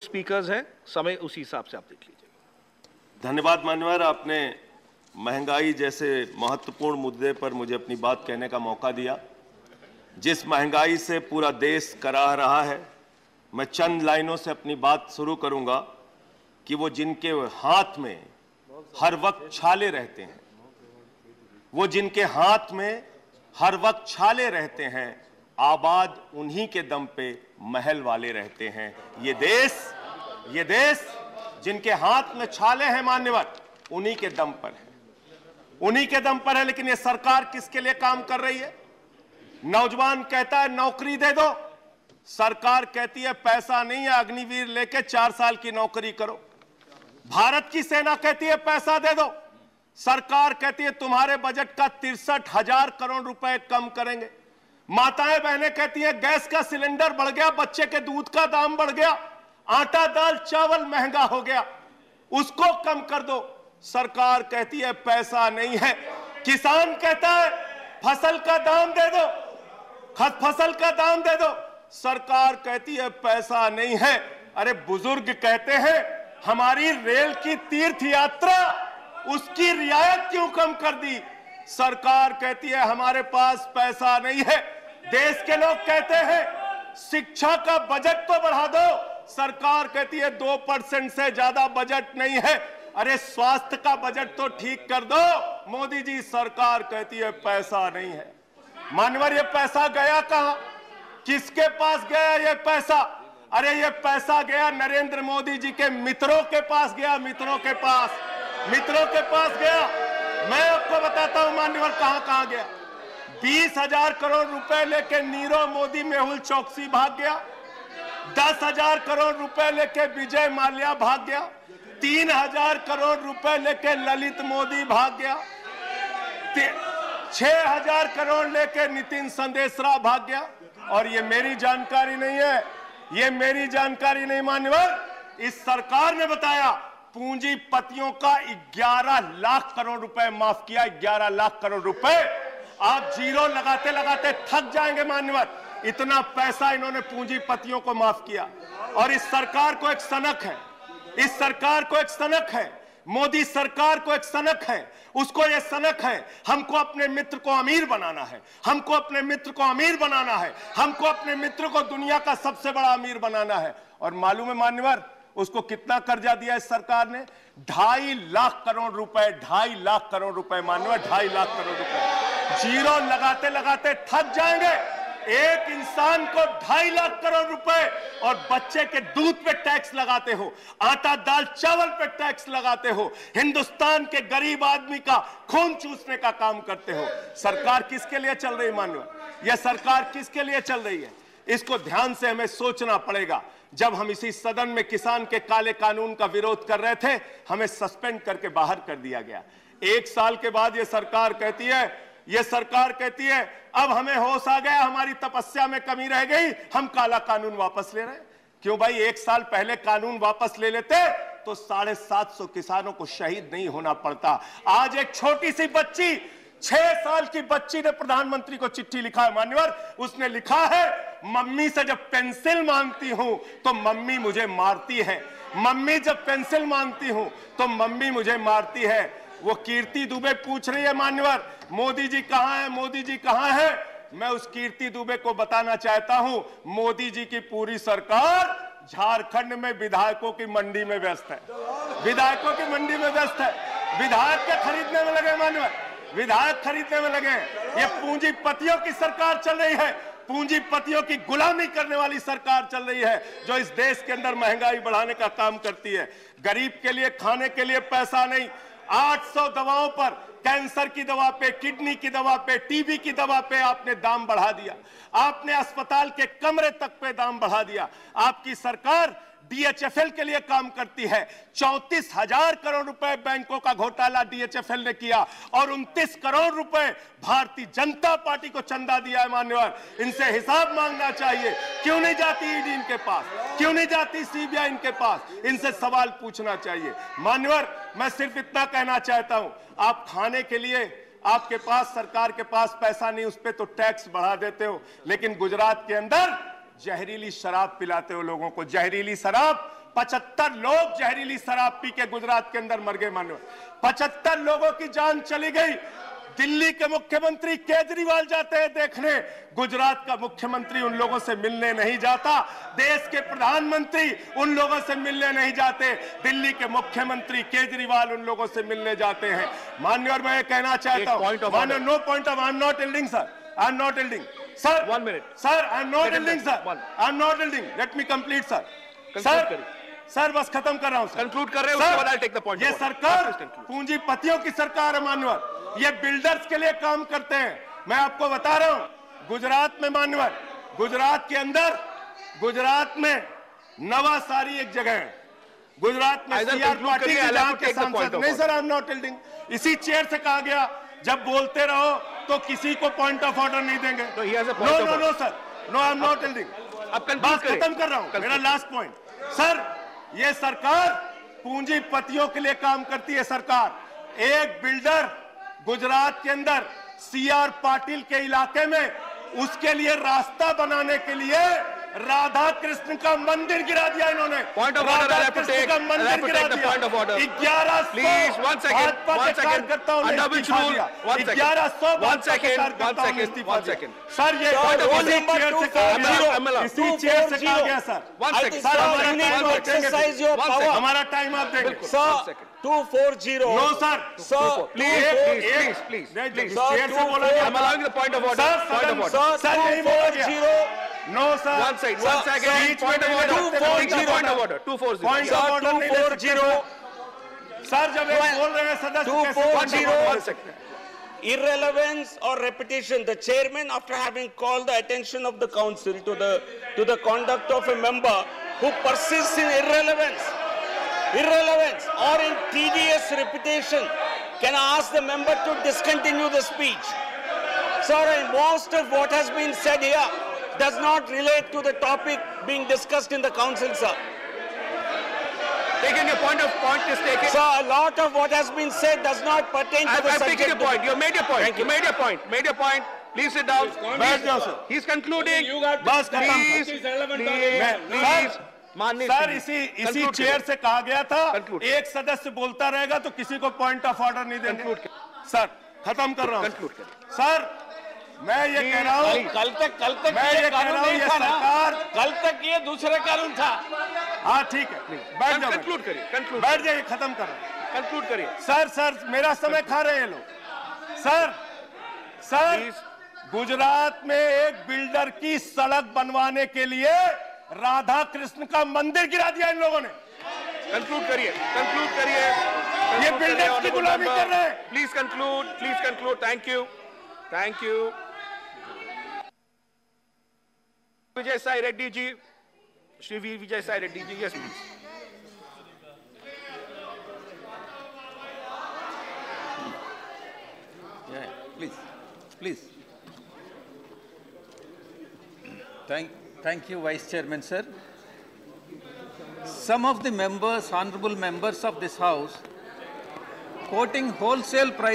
Speakers हैं, समय उसी हिसाब से आप देख लीजिए। धन्यवाद मान्यवर, आपने महंगाई जैसे महत्वपूर्ण मुद्दे पर मुझे अपनी बात कहने का मौका दिया। जिस महंगाई से पूरा देश कराह रहा है, मैं चंद लाइनों से अपनी बात शुरू करूंगा कि वो जिनके हाथ में हर वक्त छाले रहते हैं, वो जिनके हाथ में हर वक्त छाले रहते हैं, आबाद उन्हीं के दम पे महल वाले रहते हैं। ये देश जिनके हाथ में छाले हैं मान्यवर, उन्हीं के दम पर है, उन्हीं के दम पर है। लेकिन ये सरकार किसके लिए काम कर रही है? नौजवान कहता है नौकरी दे दो, सरकार कहती है पैसा नहीं है, अग्निवीर लेके 4 साल की नौकरी करो। भारत की सेना कहती है पैसा दे दो, सरकार कहती है तुम्हारे बजट का 63,000 करोड़ रुपए कम करेंगे। माताएं बहनें कहती हैं गैस का सिलेंडर बढ़ गया, बच्चे के दूध का दाम बढ़ गया, आटा दाल चावल महंगा हो गया, उसको कम कर दो, सरकार कहती है पैसा नहीं है। किसान कहता है फसल का दाम दे दो, फसल का दाम दे दो, सरकार कहती है पैसा नहीं है। अरे बुजुर्ग कहते हैं हमारी रेल की तीर्थ यात्रा, उसकी रियायत क्यों कम कर दी, सरकार कहती है हमारे पास पैसा नहीं है। देश के लोग कहते हैं शिक्षा का बजट तो बढ़ा दो, सरकार कहती है 2% से ज्यादा बजट नहीं है। अरे स्वास्थ्य का बजट तो ठीक कर दो मोदी जी, सरकार कहती है पैसा नहीं है। मानवर ये पैसा गया कहां, किसके पास गया ये पैसा? अरे ये पैसा गया नरेंद्र मोदी जी के मित्रों के पास गया, मित्रों के पास गया। मैं आपको बताता हूं मान्यवर कहां कहां गया। 20,000 करोड़ रुपए लेके नीरव मोदी मेहुल चौकसी भाग गया, 10,000 करोड़ रुपए लेके विजय माल्या भाग गया, 3,000 करोड़ रुपए लेके ललित मोदी भाग गया, 6,000 करोड़ लेके नितिन संदेशरा भाग गया। और ये मेरी जानकारी नहीं है, ये मेरी जानकारी नहीं मान्यवर, इस सरकार ने बताया पूंजीपतियों का 11 लाख करोड़ रुपए माफ किया। 11 लाख करोड़ रुपए आप जीरो लगाते लगाते थक जाएंगे मान्यवर, इतना पैसा इन्होंने पूंजीपतियों को माफ किया। और इस सरकार को एक सनक है, इस सरकार को एक सनक है, मोदी सरकार को एक सनक है, उसको ये सनक है हमको अपने मित्र को अमीर बनाना है, हमको अपने मित्र को अमीर बनाना है, हमको अपने मित्र को दुनिया का सबसे बड़ा अमीर बनाना है। और मालूम है मान्यवर उसको कितना कर्जा दिया इस सरकार ने? 2.5 लाख करोड़ रुपए, 2.5 लाख करोड़ रुपए मान्यवर, 2.5 लाख करोड़ रुपए। जीरो लगाते लगाते थक जाएंगे। एक इंसान को 2.5 लाख करोड़ रुपए और बच्चे के दूध पे टैक्स लगाते हो, आटा दाल चावल पे टैक्स लगाते हो, हिंदुस्तान के गरीब आदमी का खून चूसने का काम करते हो। सरकार किसके लिए चल रही है मान्यवर? यह सरकार किसके लिए चल रही है? इसको ध्यान से हमें सोचना पड़ेगा। जब हम इसी सदन में किसान के काले कानून का विरोध कर रहे थे, हमें सस्पेंड करके बाहर कर दिया गया। 1 साल के बाद ये सरकार कहती है अब हमें होश आ गया, हमारी तपस्या में कमी रह गई, हम काला कानून वापस ले रहे हैं। क्यों भाई? 1 साल पहले कानून वापस ले लेते तो 750 किसानों को शहीद नहीं होना पड़ता। आज एक छोटी सी बच्ची, 6 साल की बच्ची ने प्रधानमंत्री को चिट्ठी लिखा है मान्यवर। उसने लिखा है मम्मी से जब पेंसिल मांगती हूं तो मम्मी मुझे मारती है, मम्मी जब पेंसिल मांगती हूं तो मम्मी मुझे मारती है। वो कीर्ति दुबे पूछ रही है मान्यवर मोदी जी कहां है, मोदी जी कहां है? मैं उस कीर्ति दुबे को बताना चाहता हूं मोदी जी की पूरी सरकार झारखंड में विधायकों की मंडी में व्यस्त है, विधायकों की मंडी में व्यस्त है। विधायक के खरीदने में लगे मान्यवर, विधायक खरीदने में लगे। ये पूंजीपतियों की सरकार चल रही है, पूंजीपतियों की गुलामी करने वाली सरकार चल रही है, जो इस देश के अंदर महंगाई बढ़ाने का काम करती है। गरीब के लिए खाने के लिए पैसा नहीं, 800 दवाओं पर, कैंसर की दवा पे, किडनी की दवा पे, टीबी की दवा पे आपने दाम बढ़ा दिया, आपने अस्पताल के कमरे तक पे दाम बढ़ा दिया। आपकी सरकार डीएचएफएल के लिए काम करती है। 34,000 करोड़ रुपए बैंकों का घोटाला डीएचएफएल ने किया और 29 करोड़ रुपए भारतीय जनता पार्टी को चंदा दिया है मान्यवर। इनसे हिसाब मांगना चाहिए। क्यों नहीं जाती ईडी इनके पास, क्यों नहीं जाती सीबीआई इनके पास? इनसे सवाल पूछना चाहिए मान्यवर। मैं सिर्फ इतना कहना चाहता हूं, आप खाने के लिए आपके पास, सरकार के पास पैसा नहीं, उस पर तो टैक्स बढ़ा देते हो, लेकिन गुजरात के अंदर जहरीली शराब पिलाते हो लोगों को, जहरीली शराब 75 लोग जहरीली शराब पी के गुजरात के अंदर मर गए। मान्यवर 75 लोगों की जान चली गई। दिल्ली के मुख्यमंत्री केजरीवाल जाते हैं देखने, गुजरात का मुख्यमंत्री उन लोगों से मिलने नहीं जाता। देश के प्रधानमंत्री उन लोगों से मिलने नहीं जाते, दिल्ली के मुख्यमंत्री केजरीवाल उन लोगों से मिलने जाते हैं। माननीय, मैं कहना चाहता हूं, माननीय, no point of, I am not yielding sir, I am not yielding sir, 1 minute sir, I am not yielding sir, I am not yielding, let me complete sir, sir बस खत्म कर रहा हूं, कंक्लूड कर रहे हैं, उसके बाद आई टेक द पॉइंट। ये सरकार पूंजीपतियों की सरकार है मान्यवर, ये बिल्डर्स के लिए काम करते हैं। मैं आपको बता रहा हूं, गुजरात में मान्यवर, गुजरात के अंदर, गुजरात में नवासारी एक जगह है, गुजरात में सीआर पाटिल के सांसद, नहीं sir, I am not yielding, इसी चेयर से कहा गया जब बोलते रहो तो किसी को पॉइंट ऑफ ऑर्डर नहीं देंगे। No no sir, no, I am not yielding. बात खत्म कर रहा हूं, मेरा लास्ट पॉइंट सर, ये सरकार पूंजीपतियों के लिए काम करती है। सरकार एक बिल्डर गुजरात के अंदर सीआर पाटिल के इलाके में, उसके लिए रास्ता बनाने के लिए राधा कृष्ण का मंदिर गिरा दिया इन्होंने। Point of order, Radha Krishna का मंदिर गिरा दिया। Point of order 1100 please, 1 second, under which rule, 1 second, 1 second sir, ये इसी चेयर से कहा गया सर, 1 सेकंड सर, हमारा टाइम आप देंगे sir, 240 no sir, please chair से बोला गया, I am allowing the point of order, point of order sir, नहीं बोला गया। No sir. 1 second. Point of order. 240. Sir जब ये बोल रहे हैं सदस्य 240. Irrelevance or repetition. The chairman, after having called the attention of the council to the conduct of a member who persists in irrelevance or in tedious repetition, can ask the member to discontinue the speech. Sir, most of what has been said here does not relate to the topic being discussed in the council, sir. Taking your point is taken. Sir, a lot of what has been said does not pertain to the subject. I've taken your point. You made your point. Thank you. Made your point. Made your point. Please sit down. He's concluding. बस please. Sir, इसी chair से कहा गया था, एक सदस्य बोलता रहेगा तो किसी को पॉइंट ऑफ ऑर्डर नहीं देंगे। सर खत्म कर रहा हूँ सर, मैं ये कह रहा हूँ, कल तक मैं ये कह रहा हूँ, ये सरकार, कल तक ये दूसरा कानून था। हाँ ठीक है, बैठ जाओ, कंक्लूड करिए, बैठ जाइए, खत्म कर रहा हूँ, कंक्लूड करिए। सर मेरा समय खा रहे हैं लोग। सर गुजरात में एक बिल्डर की सड़क बनवाने के लिए राधा कृष्ण का मंदिर गिरा दिया इन लोगों ने। कंक्लूड करिए। ये बिल्डर्स की गुलामी कर रहे हैं। Please conclude. Thank you. Vijay Sai Reddy ji, Shri Vijay Sai Reddy ji, yes please. Please. Thank you, Vice Chairman, sir. Some of the members, honorable members of this House, quoting wholesale price